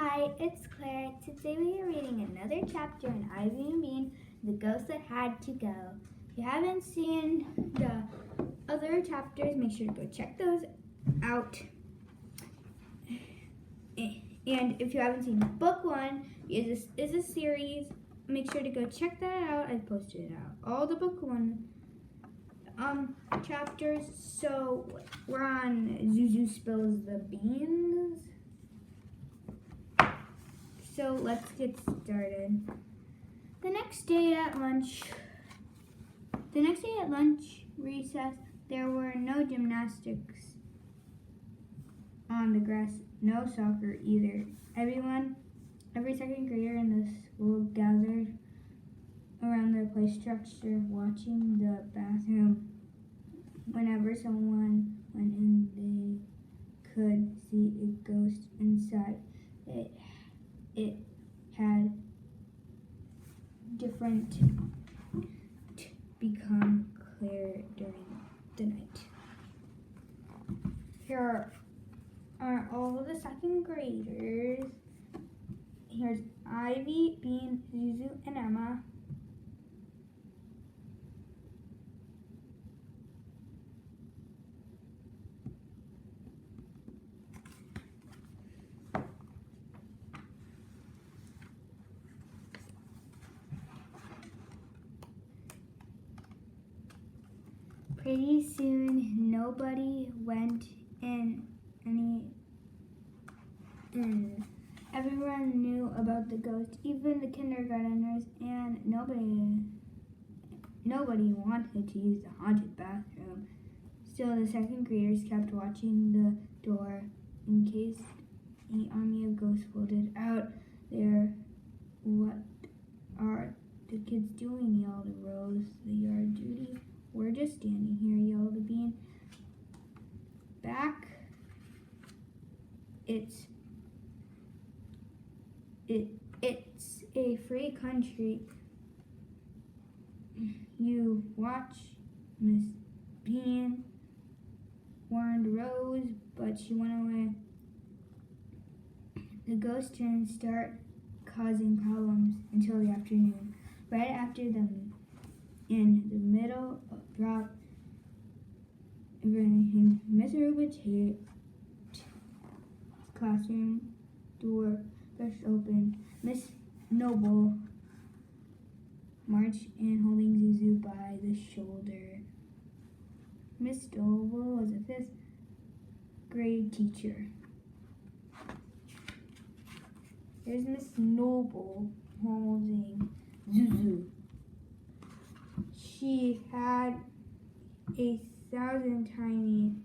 Hi, it's Claire. Today we are reading another chapter in Ivy and Bean, The Ghost That Had to Go. If you haven't seen the other chapters, make sure to go check those out. And if you haven't seen book one, this is a series. Make sure to go check that out. I posted out all the book one chapters. So we're on Zuzu Spills the Beans. So let's get started. The next day at lunch recess, there were no gymnastics on the grass, no soccer either. Every second grader in the school gathered around their play structure, watching the bathroom. Whenever someone went in, they could see a ghost inside. It had become clear during the night. Here are all the second graders. Here's Ivy, Bean, Zuzu, and Emma. Pretty soon, nobody went in and everyone knew about the ghost, even the kindergartners, and nobody wanted to use the haunted bathroom. Still, the second graders kept watching the door in case an army of ghosts floated out there. "What are the kids doing?" yelled Rose, the yard Judy. "We're just standing here," yelled Bean. "Back. It's a free country. You watch." Miss Bean warned Rose, but she went away. The ghost didn't start causing problems until the afternoon. Right after them, in the middle of drop, Miss Ruba taped classroom door pushed open. Miss Noble marched in, holding Zuzu by the shoulder. Miss Noble was a 5th grade teacher. There's Miss Noble holding Zuzu. She had 1,000 tiny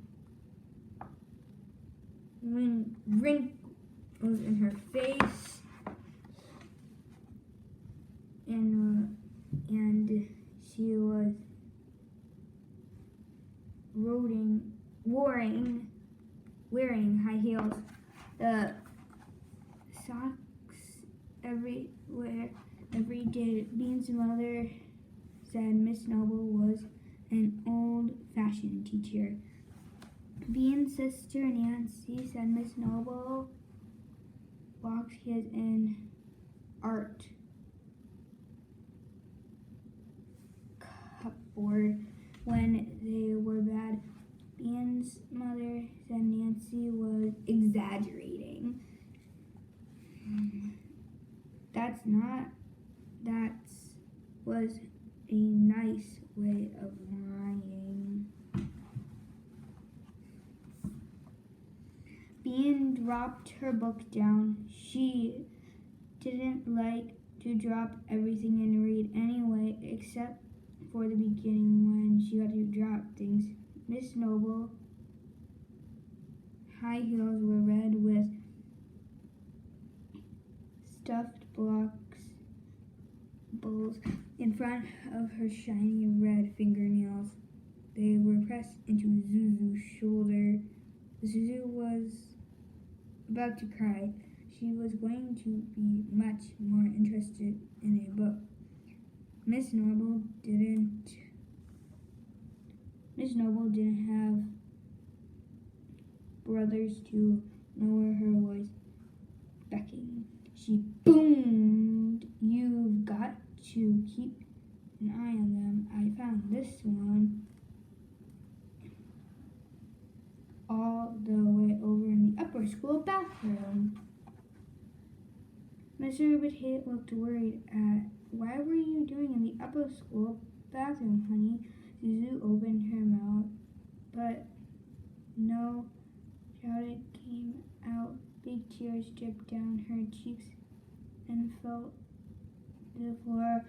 wrinkles in her face, and she was wearing high heels. The socks everywhere every day. Bean's mother said Miss Noble was an old-fashioned teacher. Bean's sister Nancy said Miss Noble locked kids in art cupboard when they were bad. Bean's mother said Nancy was exaggerating. That was a nice way of lying. Bean dropped her book down. She didn't like to drop everything and read anyway, except for the beginning when she had to drop things. Miss Noble high heels were red with stuffed balls in front of her shiny red fingernails. They were pressed into Zuzu's shoulder. Zuzu was about to cry. She was going to be much more interested in a book. Miss Noble didn't have brothers to lower her voice, begging. she boomed. You've got to keep an eye on them. I found this one all the way over in the upper school bathroom. Mr. Rubitate looked worried at, why were you doing in the upper school bathroom, honey? Zuzu opened her mouth, but no shouted came out. Big tears dripped down her cheeks and fell to the floor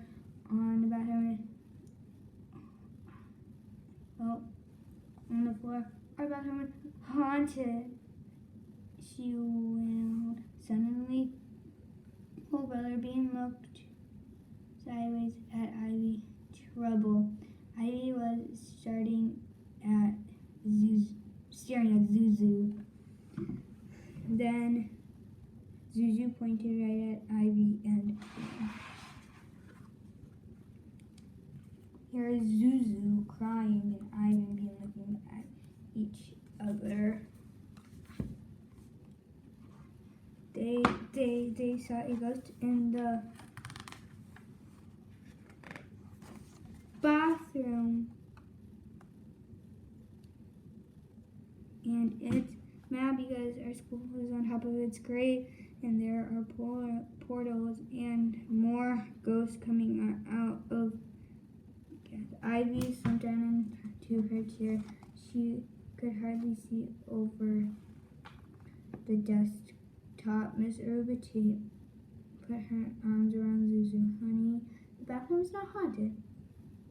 on the bathroom. Oh, on the floor. Our bathroom was haunted, she wailed. Suddenly, old Brother Bean looked sideways at Ivy. Trouble. Ivy was staring at Zuzu. Then Zuzu pointed right at Ivy and here is Zuzu crying and Ivy and Bean looking at each other. They saw a ghost in the bathroom, and it's mad because our school is on top of its grave, and there are portals and more ghosts coming out of Ivy slumped down into her chair. She could hardly see over the desktop. Miss Rubitate put her arms around Zuzu. Honey, the bathroom's not haunted.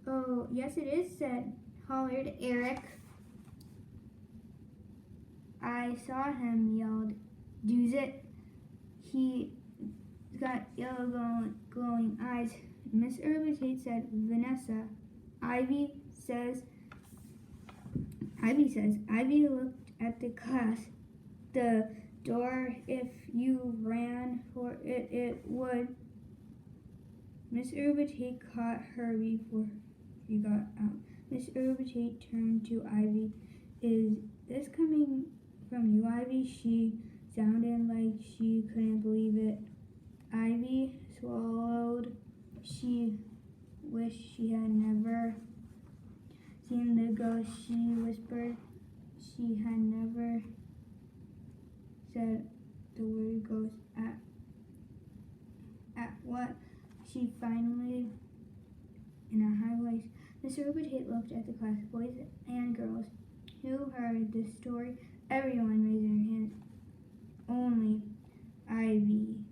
Oh, yes it is, hollered Eric. I saw him, yelled Doozit. He got yellow glowing eyes. Miss Rubitate said, Vanessa. Ivy says, Ivy looked at the class. The door, if you ran for it, it would. Miss Rubitate caught her before she got out. Miss Rubitate turned to Ivy. Is this coming from you, Ivy? She sounded like she couldn't believe it. Ivy swallowed. She wished she had never seen the ghost. She whispered she had never said the word ghost at what she finally, in a high voice. Mr. Rubitate looked at the class, boys and girls who heard the story. Everyone raised their hands. Only Ivy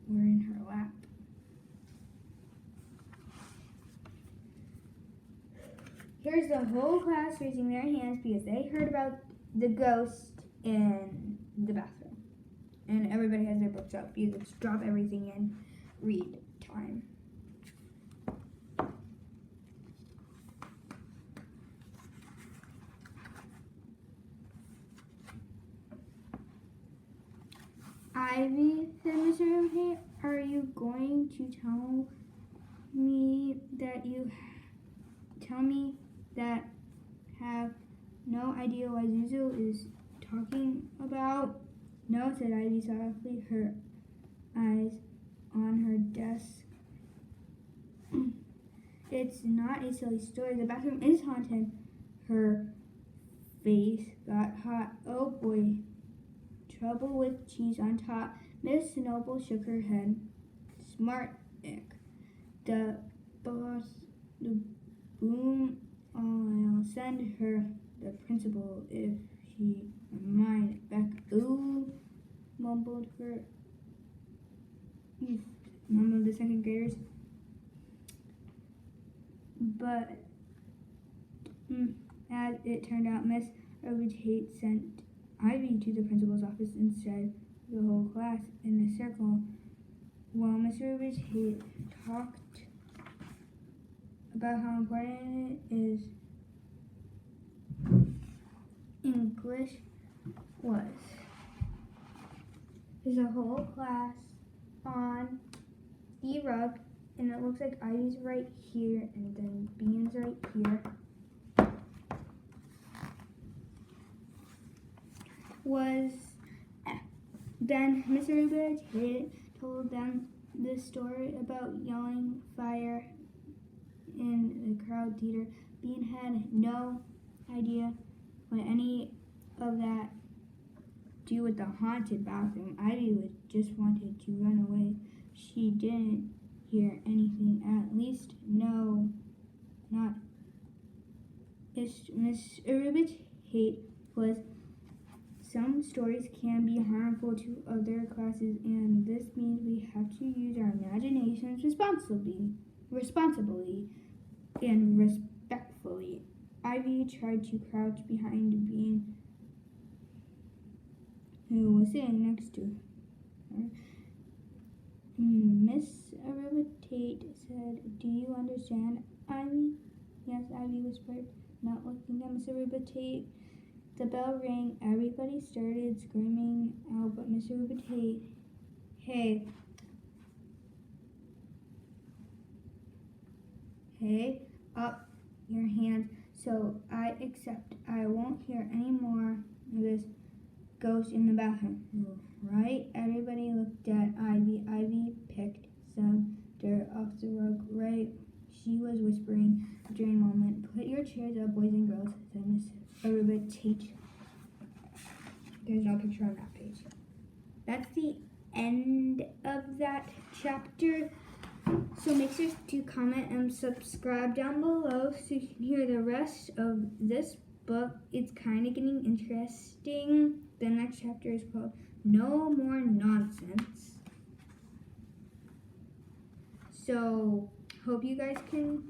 were in her lap. Here's the whole class raising their hands because they heard about the ghost in the bathroom. And everybody has their books out because it's drop everything and read time. Ivy, said Mr. Rubitate, are you going to tell me that have no idea what Zuzu is talking about? No, said Ivy softly, her eyes on her desk. It's not a silly story. The bathroom is haunted. Her face got hot. Oh boy. Trouble with cheese on top. Miss Noble shook her head. Smart Nick. The boom. I'll send her the principal if she mind back. Ooh, mumbled the second graders. But as it turned out, Miss Rubitate sent Ivy to the principal's office instead. The whole class in a circle while Miss Rubitate talked about how important it is English was. There's a whole class on the rug, and it looks like Ivy's right here, and then Bean's right here. Was Then Miss Aruba told them the story about yelling fire in the crowd theater. Bean had no idea what any of that do with the haunted bathroom. Ivy just wanted to run away. She didn't hear anything, at least no, not Miss Aruba's hate was some stories can be harmful to other classes, and this means we have to use our imaginations responsibly and respectfully. Ivy tried to crouch behind Bean, who was sitting next to her. Miss Aruba Tate said, "Do you understand, Ivy?" "Yes," Ivy whispered, not looking at Miss Aruba Tate. The bell rang. Everybody started screaming out, but Miss Aruba Tate, Hey, up your hands so I accept. I won't hear any more of this ghost in the bathroom, right?" Everybody looked at Ivy. Ivy picked some dirt off the rug. Right, she was whispering. After a moment, "Put your chairs up, boys and girls," said Miss Aruba Tate. There's no picture on that page. That's the end of that chapter. So make sure to comment and subscribe down below so you can hear the rest of this book. It's kind of getting interesting. The next chapter is called No More Nonsense. So hope you guys can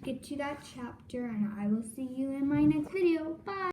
get to that chapter, and I will see you in my next video. Bye!